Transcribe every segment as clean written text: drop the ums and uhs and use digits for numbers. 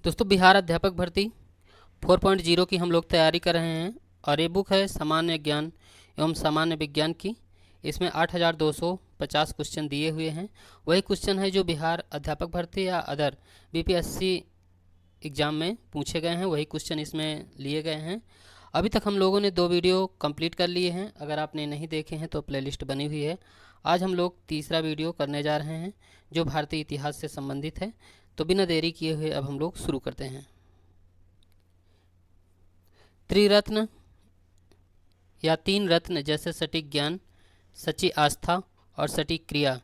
दोस्तों बिहार अध्यापक भर्ती 4.0 की हम लोग तैयारी कर रहे हैं और ये बुक है सामान्य ज्ञान एवं सामान्य विज्ञान की। इसमें 8,250 क्वेश्चन दिए हुए हैं। वही क्वेश्चन है जो बिहार अध्यापक भर्ती या अदर बीपीएससी एग्ज़ाम में पूछे गए हैं, वही क्वेश्चन इसमें लिए गए हैं। अभी तक हम लोगों ने 2 वीडियो कंप्लीट कर लिए हैं। अगर आपने नहीं देखे हैं तो प्लेलिस्ट बनी हुई है। आज हम लोग तीसरा वीडियो करने जा रहे हैं जो भारतीय इतिहास से संबंधित है। तो बिना देरी किए हुए अब हम लोग शुरू करते हैं। त्रिरत्न या 3 रत्न जैसे सटीक ज्ञान, सच्ची आस्था और सटीक क्रिया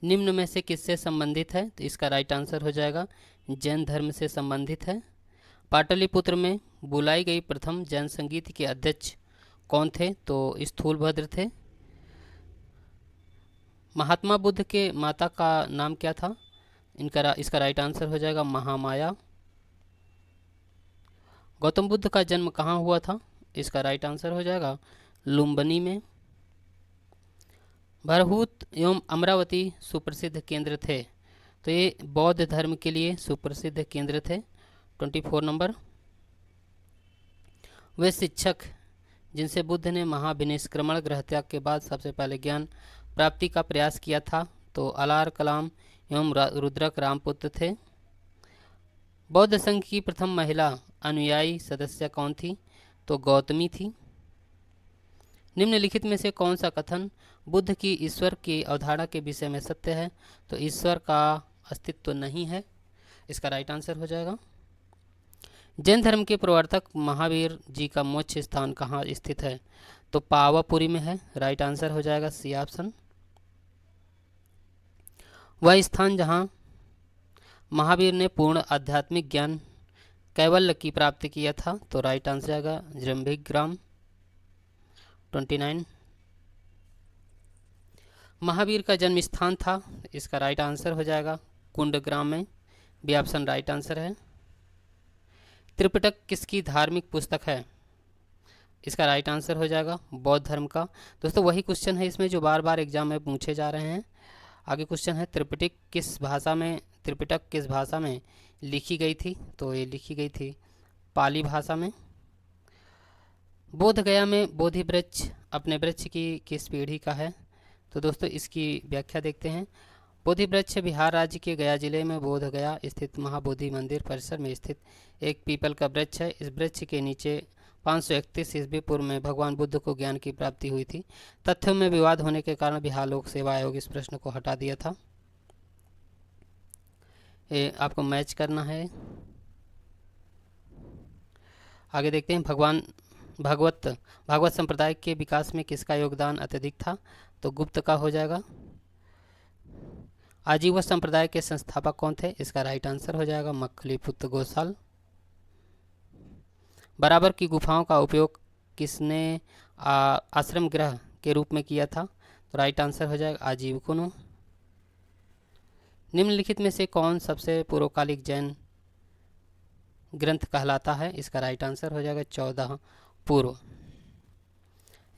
निम्न में से किससे संबंधित है? तो इसका राइट आंसर हो जाएगा जैन धर्म से संबंधित है। पाटलिपुत्र में बुलाई गई प्रथम जैन संगीत के अध्यक्ष कौन थे? तो स्थूलभद्र थे। महात्मा बुद्ध के माता का नाम क्या था? इसका राइट आंसर हो जाएगा महामाया। गौतम बुद्ध का जन्म कहाँ हुआ था? इसका राइट आंसर हो जाएगा लुम्बिनी में। भरहूत एवं अमरावती सुप्रसिद्ध केंद्र थे, तो ये बौद्ध धर्म के लिए सुप्रसिद्ध केंद्र थे। 24 नंबर। वे शिक्षक जिनसे बुद्ध ने महाविनिष्क्रमण गृह त्याग के बाद सबसे पहले ज्ञान प्राप्ति का प्रयास किया था, तो अलार कलाम एवं रुद्रक रामपुत्र थे। बौद्ध संघ की प्रथम महिला अनुयायी सदस्य कौन थी? तो गौतमी थी। निम्नलिखित में से कौन सा कथन बुद्ध की ईश्वर की अवधारणा के विषय में सत्य है? तो ईश्वर का अस्तित्व नहीं है। इसका राइट आंसर हो जाएगा। जैन धर्म के प्रवर्तक महावीर जी का मोक्ष स्थान कहाँ स्थित है? तो पावापुरी में है। राइट आंसर हो जाएगा सी ऑप्शन। वह स्थान जहाँ महावीर ने पूर्ण आध्यात्मिक ज्ञान कैवल्य की प्राप्ति किया था, तो राइट आंसर जाएगा जृंभिग्राम। 29। महावीर का जन्म स्थान था, इसका राइट आंसर हो जाएगा कुंडग्राम में। बी ऑप्शन राइट आंसर है। त्रिपिटक किसकी धार्मिक पुस्तक है? इसका राइट आंसर हो जाएगा बौद्ध धर्म का। दोस्तों वही क्वेश्चन है इसमें जो बार बार एग्जाम में पूछे जा रहे हैं। आगे क्वेश्चन है त्रिपिटक किस भाषा में लिखी गई थी? तो ये लिखी गई थी पाली भाषा में। बोध गया में बोधि वृक्ष अपने वृक्ष की किस पीढ़ी का है? तो दोस्तों इसकी व्याख्या देखते हैं। बोधि वृक्ष बिहार राज्य के गया जिले में बोध गया स्थित महाबोधि मंदिर परिसर में स्थित एक पीपल का वृक्ष है। इस वृक्ष के नीचे 531 ईस्वी पूर्व में भगवान बुद्ध को ज्ञान की प्राप्ति हुई थी। तथ्यों में विवाद होने के कारण बिहार लोक सेवा आयोग इस प्रश्न को हटा दिया था। ये आपको मैच करना है। आगे देखते हैं भागवत संप्रदाय के विकास में किसका योगदान अत्यधिक था? तो गुप्त का हो जाएगा। आजीवन संप्रदाय के संस्थापक कौन थे? इसका राइट आंसर हो जाएगा मखलीपुत्र गोसाल। बराबर की गुफाओं का उपयोग किसने आश्रम गृह के रूप में किया था? तो राइट आंसर हो जाएगा आजीविकों। निम्नलिखित में से कौन सबसे पूर्वकालिक जैन ग्रंथ कहलाता है? इसका राइट आंसर हो जाएगा 14 पूर्व।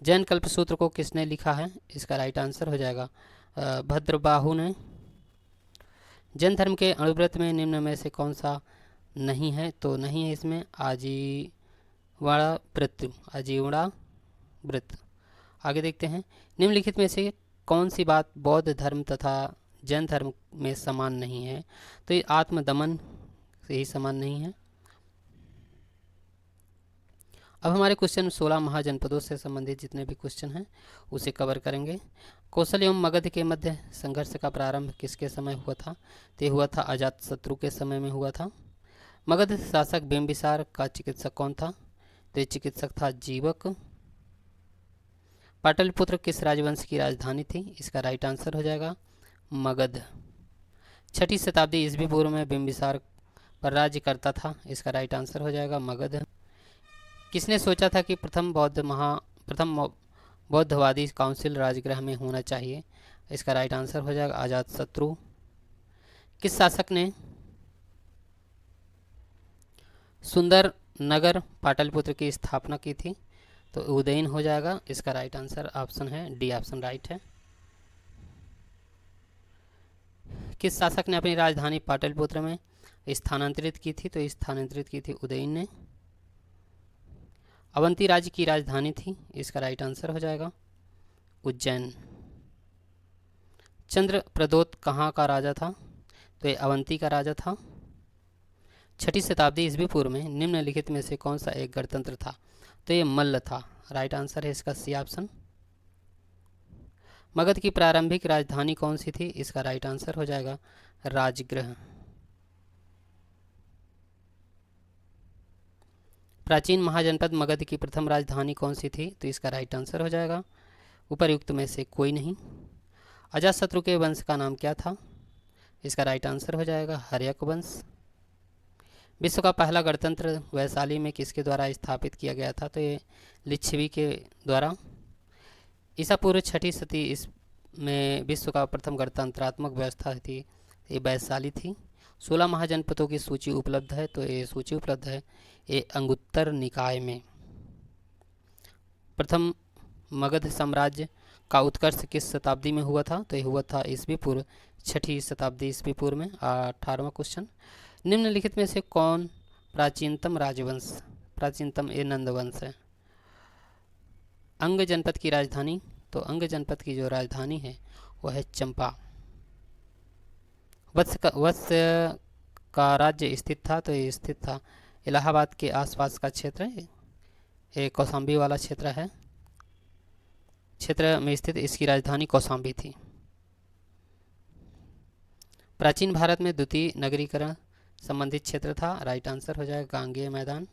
जैन कल्पसूत्र को किसने लिखा है? इसका राइट आंसर हो जाएगा भद्रबाहु ने। जैन धर्म के अणुव्रत में निम्न में से कौन सा नहीं है? तो नहीं है इसमें आजीवड़ा व्रत। आगे देखते हैं। निम्नलिखित में से कौन सी बात बौद्ध धर्म तथा जैन धर्म में समान नहीं है? तो ये आत्मदमन से ही समान नहीं है। अब हमारे क्वेश्चन 16 महाजनपदों से संबंधित जितने भी क्वेश्चन हैं उसे कवर करेंगे। कौशल एवं मगध के मध्य संघर्ष का प्रारंभ किसके समय हुआ था? तो हुआ था अजातशत्रु के समय में हुआ था। मगध शासक बिंबिसार का चिकित्सक कौन था? तो चिकित्सक था जीवक। पाटलिपुत्र किस राजवंश की राजधानी थी? इसका राइट आंसर हो जाएगा मगध। 6ठी शताब्दी ईस्वी पूर्व में बिंबिसार पर राज्य करता था। इसका राइट आंसर हो जाएगा मगध। किसने सोचा था कि प्रथम बौद्धवादी काउंसिल राजगृह में होना चाहिए? इसका राइट आंसर हो जाएगा अजातशत्रु। किस शासक ने सुंदर नगर पाटलिपुत्र की स्थापना की थी? तो उदयन हो जाएगा। इसका राइट आंसर ऑप्शन है डी ऑप्शन राइट है। किस शासक ने अपनी राजधानी पाटलिपुत्र में स्थानांतरित की थी? तो स्थानांतरित की थी उदयन ने। अवंती राज्य की राजधानी थी? इसका राइट आंसर हो जाएगा उज्जैन। चंद्र प्रदोत कहाँ का राजा था? तो ये अवंती का राजा था। 6ठी शताब्दी ईस्वी पूर्व में निम्नलिखित में से कौन सा एक गणतंत्र था? तो ये मल्ल था। राइट आंसर है इसका सी ऑप्शन। मगध की प्रारंभिक राजधानी कौन सी थी? इसका राइट आंसर हो जाएगा राजगृह। प्राचीन महाजनपद मगध की प्रथम राजधानी कौन सी थी? तो इसका राइट आंसर हो जाएगा उपर्युक्त में से कोई नहीं। अजातशत्रु के वंश का नाम क्या था? इसका राइट आंसर हो जाएगा हर्यक वंश। विश्व का पहला गणतंत्र वैशाली में किसके द्वारा स्थापित किया गया था? तो ये लिच्छवी के द्वारा। ईसा पूर्व 6ठी शती में विश्व का प्रथम गणतंत्रात्मक व्यवस्था थी, ये वैशाली थी। 16 महाजनपदों की सूची उपलब्ध है, तो ये सूची उपलब्ध है ये अंगुत्तर निकाय में। प्रथम मगध साम्राज्य का उत्कर्ष किस शताब्दी में हुआ था? तो ये हुआ था ईस्वी पूर्व 6ठी शताब्दी ईस्वी पूर्व में। 18वां क्वेश्चन, निम्नलिखित में से कौन प्राचीनतम राजवंश? प्राचीनतम ये नंदवंश है। अंग जनपद की राजधानी? तो अंग जनपद की जो राजधानी है वह है चंपा। वत्स का राज्य स्थित था? तो ये स्थित था इलाहाबाद के आसपास का क्षेत्र है, ये कौशाम्बी वाला क्षेत्र है, क्षेत्र में स्थित इसकी राजधानी कौशाम्बी थी। प्राचीन भारत में द्वितीय नगरीकरण संबंधित क्षेत्र था? राइट आंसर हो जाएगा गांगेय मैदान।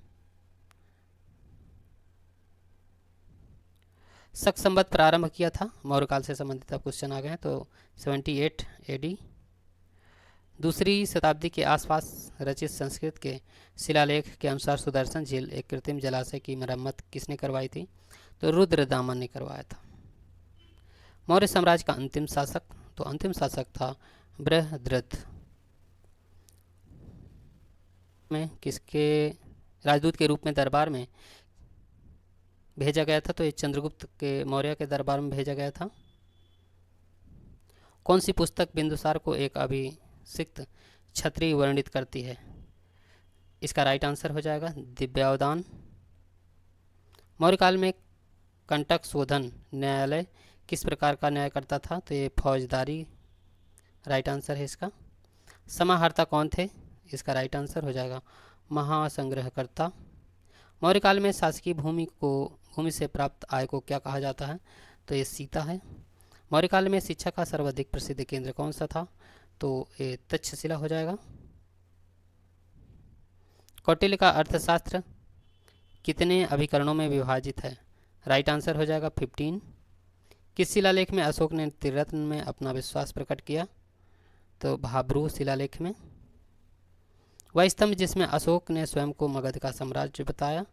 शक संवत प्रारंभ किया था? मौर्य काल से संबंधित क्वेश्चन आ गए, तो 78 AD। दूसरी शताब्दी के आसपास रचित संस्कृत के शिलालेख के अनुसार सुदर्शन झील एक कृत्रिम जलाशय की मरम्मत किसने करवाई थी? तो रुद्रदामन ने करवाया था। मौर्य साम्राज्य का अंतिम शासक? तो अंतिम शासक था बृहद्रथ। में किसके राजदूत के रूप में दरबार में भेजा गया था? तो ये चंद्रगुप्त के मौर्य के दरबार में भेजा गया था। कौन सी पुस्तक बिंदुसार को एक अभिषिक्त क्षत्रिय वर्णित करती है? इसका राइट आंसर हो जाएगा दिव्यावदान। मौर्य काल में कंटक शोधन न्यायालय किस प्रकार का न्याय करता था? तो ये फौजदारी राइट आंसर है इसका। समाहर्ता कौन थे? इसका राइट आंसर हो जाएगा महासंग्रहकर्ता। मौर्य काल में शासकीय भूमि से प्राप्त आय को क्या कहा जाता है? तो ये सीता है। मौर्य काल में शिक्षा का सर्वाधिक प्रसिद्ध केंद्र कौन सा था? तो ये तक्षशिला हो जाएगा। कौटिल्य का अर्थशास्त्र कितने अभिकरणों में विभाजित है? राइट आंसर हो जाएगा 15। किस शिलालेख में अशोक ने त्रिरत्न में अपना विश्वास प्रकट किया? तो भाब्रू शिलालेख में। वह स्तंभ जिसमें अशोक ने स्वयं को मगध का साम्राज्य बताया?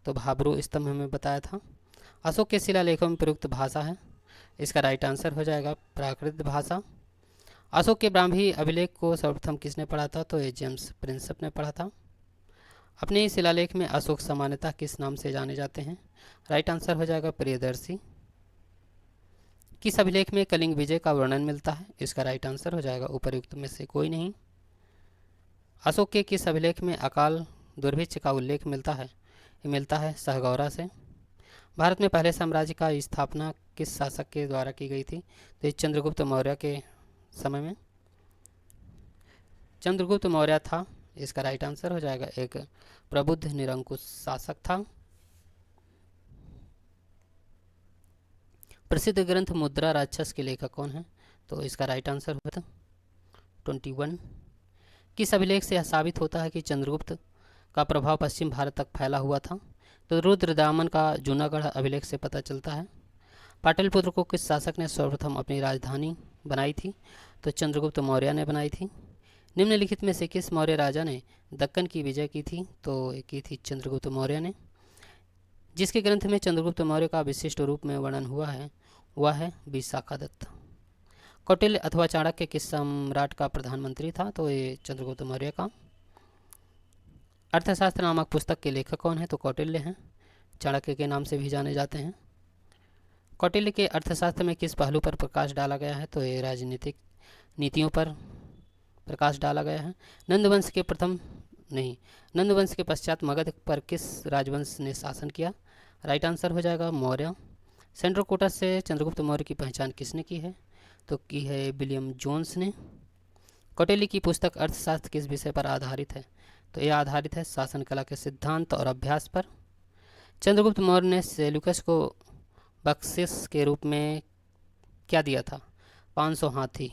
तो भाब्रू स्तंभ में बताया था। अशोक के शिलालेखों में प्रयुक्त भाषा है? इसका राइट आंसर हो जाएगा प्राकृत भाषा। अशोक के ब्राह्मी अभिलेख को सर्वप्रथम किसने पढ़ा था? तो ये जेम्स प्रिंसेप ने पढ़ा था। अपने शिलालेख में अशोक सामान्यतः किस नाम से जाने जाते हैं? राइट आंसर हो जाएगा प्रियदर्शी। किस अभिलेख में कलिंग विजय का वर्णन मिलता है? इसका राइट आंसर हो जाएगा उपर्युक्त में से कोई नहीं। अशोक के किस अभिलेख में अकाल दुर्भिक्ष का उल्लेख मिलता है? ये मिलता है सहगौरा से। भारत में पहले साम्राज्य का स्थापना किस शासक के द्वारा की गई थी? तो ये चंद्रगुप्त मौर्य के समय में चंद्रगुप्त मौर्य था। इसका राइट आंसर हो जाएगा एक प्रबुद्ध निरंकुश शासक था। प्रसिद्ध ग्रंथ मुद्रा राक्षस के लेखक कौन है? तो इसका राइट आंसर होगा 21। किस अभिलेख से यह साबित होता है कि चंद्रगुप्त का प्रभाव पश्चिम भारत तक फैला हुआ था? तो रुद्रदामन का जूनागढ़ अभिलेख से पता चलता है। पाटलिपुत्र को किस शासक ने सर्वप्रथम अपनी राजधानी बनाई थी? तो चंद्रगुप्त मौर्य ने बनाई थी। निम्नलिखित में से किस मौर्य राजा ने दक्कन की विजय की थी? तो की थी चंद्रगुप्त मौर्य ने। जिसके ग्रंथ में चंद्रगुप्त मौर्य का विशिष्ट रूप में वर्णन हुआ है वह है विशाखादत्त। कौटिल्य अथवा चाणक्य किस सम्राट का प्रधानमंत्री था? तो ये चंद्रगुप्त मौर्य का। अर्थशास्त्र नामक पुस्तक के लेखक कौन है? तो कौटिल्य हैं, चाणक्य के नाम से भी जाने जाते हैं। कौटिल्य के अर्थशास्त्र में किस पहलू पर प्रकाश डाला गया है? तो ये राजनीतिक नीतियों पर प्रकाश डाला गया है। नंदवंश के प्रथम नहीं, नंदवंश के पश्चात मगध पर किस राजवंश ने शासन किया? राइट आंसर हो जाएगा मौर्य। सेंड्रोकोटा से चंद्रगुप्त मौर्य की पहचान किसने की है? तो की है विलियम जोन्स ने। कौटिल्य की पुस्तक अर्थशास्त्र किस विषय पर आधारित है? तो यह आधारित है शासन कला के सिद्धांत और अभ्यास पर। चंद्रगुप्त मौर्य ने सेल्यूकस को बख्शिश के रूप में क्या दिया था? 500 हाथी।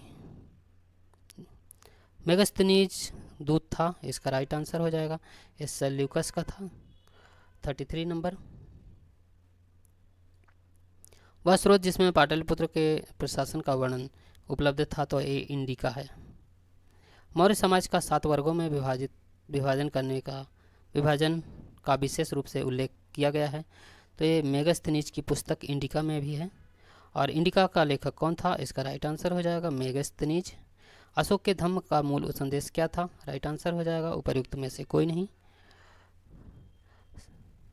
मेगस्थनीज दूत था, इसका राइट आंसर हो जाएगा। ये सेल्यूकस का था। 33 नंबर। वह स्रोत जिसमें पाटलिपुत्र के प्रशासन का वर्णन उपलब्ध था, तो ये इंडिका है। मौर्य समाज का 7 वर्गों में विभाजन का विशेष रूप से उल्लेख किया गया है, तो ये मेगस्थनीज की पुस्तक इंडिका में भी है। और इंडिका का लेखक कौन था? इसका राइट आंसर हो जाएगा मेगस्थनीज। अशोक के धम्म का मूल संदेश क्या था? राइट आंसर हो जाएगा उपर्युक्त में से कोई नहीं।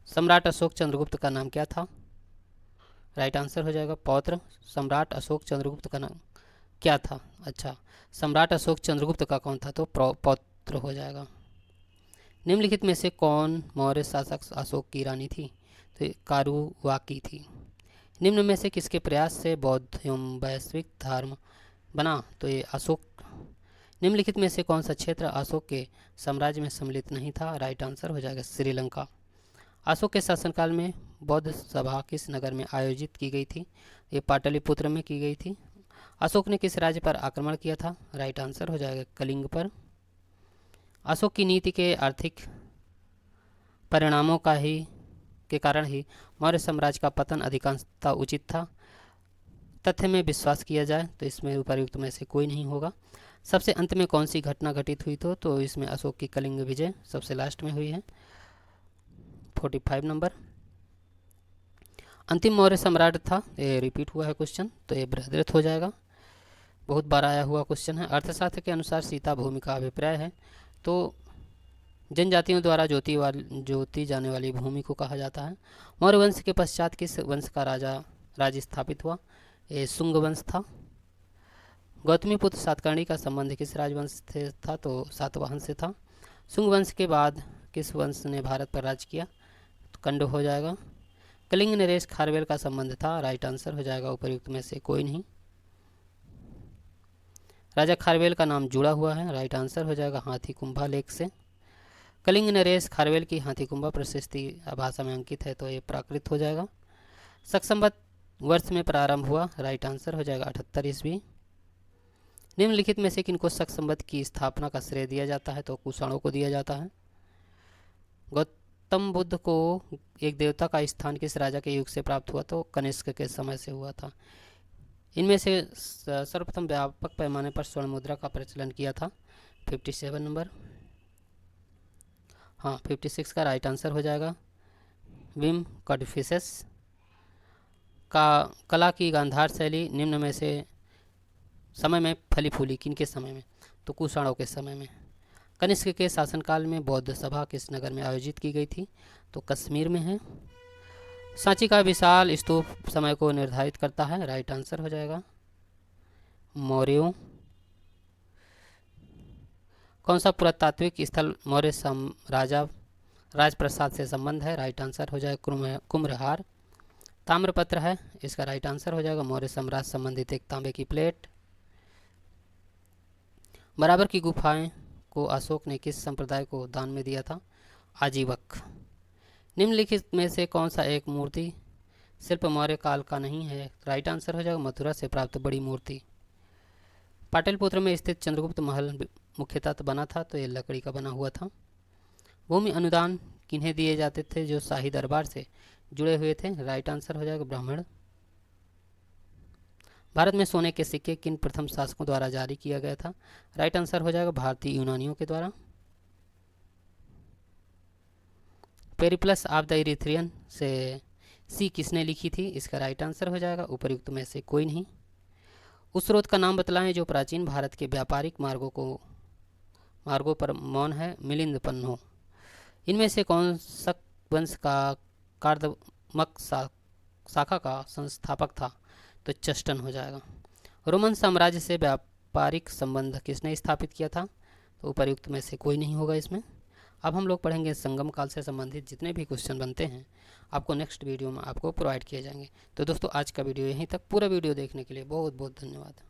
सम्राट अशोक चंद्रगुप्त का नाम क्या था? राइट आंसर हो जाएगा पौत्र। सम्राट अशोक चंद्रगुप्त का नाम क्या था? अच्छा, सम्राट अशोक चंद्रगुप्त का कौन था? तो पौत्र हो जाएगा। निम्नलिखित में से कौन मौर्य शासक अशोक की रानी थी? तो कारुवाकी थी। निम्न में से किसके प्रयास से बौद्ध एवं वैश्विक धर्म बना? तो ये अशोक। निम्नलिखित में से कौन सा क्षेत्र अशोक के साम्राज्य में सम्मिलित नहीं था? राइट आंसर हो जाएगा श्रीलंका। अशोक के शासनकाल में बौद्ध सभा किस नगर में आयोजित की गई थी? ये पाटलिपुत्र में की गई थी। अशोक ने किस राज्य पर आक्रमण किया था? राइट आंसर हो जाएगा कलिंग पर। अशोक की नीति के आर्थिक परिणामों के कारण ही मौर्य साम्राज्य का पतन अधिकांशतः उचित था। तथ्य में विश्वास किया जाए तो इसमें उपर्युक्त में से कोई नहीं होगा। सबसे अंत में कौन सी घटना घटित हुई तो इसमें अशोक की कलिंग विजय सबसे लास्ट में हुई है। 45 नंबर। अंतिम मौर्य सम्राट था, ये रिपीट हुआ है क्वेश्चन, तो ये बृहद्रथ हो जाएगा। बहुत बार आया हुआ क्वेश्चन है। अर्थशास्त्र के अनुसार सीता भूमि का अभिप्राय है, तो जनजातियों द्वारा जोती जाने वाली भूमि को कहा जाता है। मौर्य वंश के पश्चात किस वंश का राज्य स्थापित हुआ? ये शुंग वंश था। गौतमी पुत्र सातकर्णी का संबंध किस राजवंश से था? तो सातवाहन से था। शुंग वंश के बाद किस वंश ने भारत पर राज किया? तो कंड हो जाएगा। कलिंग नरेश खारवेल का संबंध था। राइट आंसर हो जाएगा उपर्युक्त में से कोई नहीं। राजा खारवेल का नाम जुड़ा हुआ है। राइट आंसर हो जाएगा हाथीकुंभा लेख से। कलिंग नरेश खारवेल की हाथीकुंभा प्रशस्ति भाषा में अंकित है, तो ये प्राकृत हो जाएगा। शक संवत वर्ष में प्रारंभ हुआ। राइट आंसर हो जाएगा 78 ईस्वी। निम्नलिखित में से किनको शक संवत की स्थापना का श्रेय दिया जाता है? तो कुषाणों को दिया जाता है। गौतम बुद्ध को एक देवता का स्थान किस राजा के युग से प्राप्त हुआ? तो कनिष्क के समय से हुआ था। इनमें से सर्वप्रथम व्यापक पैमाने पर स्वर्ण मुद्रा का प्रचलन किया था। 57 नंबर। हाँ, 56 का राइट आंसर हो जाएगा विम कॉडफिसेस। का कला की गांधार शैली निम्न में से समय में फली फूली किनके समय में? तो कुषाणों के समय में। कनिष्क के शासनकाल में बौद्ध सभा किस नगर में आयोजित की गई थी? तो कश्मीर में है। सांची का विशाल स्तूप समय को निर्धारित करता है। राइट आंसर हो जाएगा मौर्यों। कौन सा पुरातात्विक स्थल मौर्य राजप्रसाद से संबंध है? राइट आंसर हो जाएगा कुम्भहार। ताम्रपत्र है, इसका राइट आंसर हो जाएगा मौर्य साम्राज्य संबंधित एक तांबे की प्लेट। बराबर की गुफाएं को अशोक ने किस संप्रदाय को दान में दिया था? आजीवक। निम्नलिखित में से कौन सा एक मूर्ति शिल्प मौर्य काल का नहीं है? राइट आंसर हो जाएगा मथुरा से प्राप्त बड़ी मूर्ति। पाटलिपुत्र में स्थित चंद्रगुप्त महल मुख्यतः बना था, तो ये लकड़ी का बना हुआ था। भूमि अनुदान किन्हें दिए जाते थे जो शाही दरबार से जुड़े हुए थे? राइट आंसर हो जाएगा ब्राह्मण। भारत में सोने के सिक्के किन प्रथम शासकों द्वारा जारी किया गया था? राइट आंसर हो जाएगा भारतीय यूनानियों के द्वारा। पेरिप्लस ऑफ द इरिथ्रियन से सी किसने लिखी थी? इसका राइट आंसर हो जाएगा उपर्युक्त में से कोई नहीं। उस स्रोत का नाम बतलाएं जो प्राचीन भारत के व्यापारिक मार्गों पर मौन है। मिलिंद पन्नो। इनमें से कौन शक वंश का कार्दमक शाखा का संस्थापक था? तो चस्टन हो जाएगा। रोमन साम्राज्य से व्यापारिक संबंध किसने स्थापित किया था? तो उपर्युक्त में से कोई नहीं होगा इसमें। अब हम लोग पढ़ेंगे संगम काल से संबंधित जितने भी क्वेश्चन बनते हैं आपको नेक्स्ट वीडियो में आपको प्रोवाइड किए जाएंगे। तो दोस्तों आज का वीडियो यहीं तक। पूरा वीडियो देखने के लिए बहुत बहुत धन्यवाद।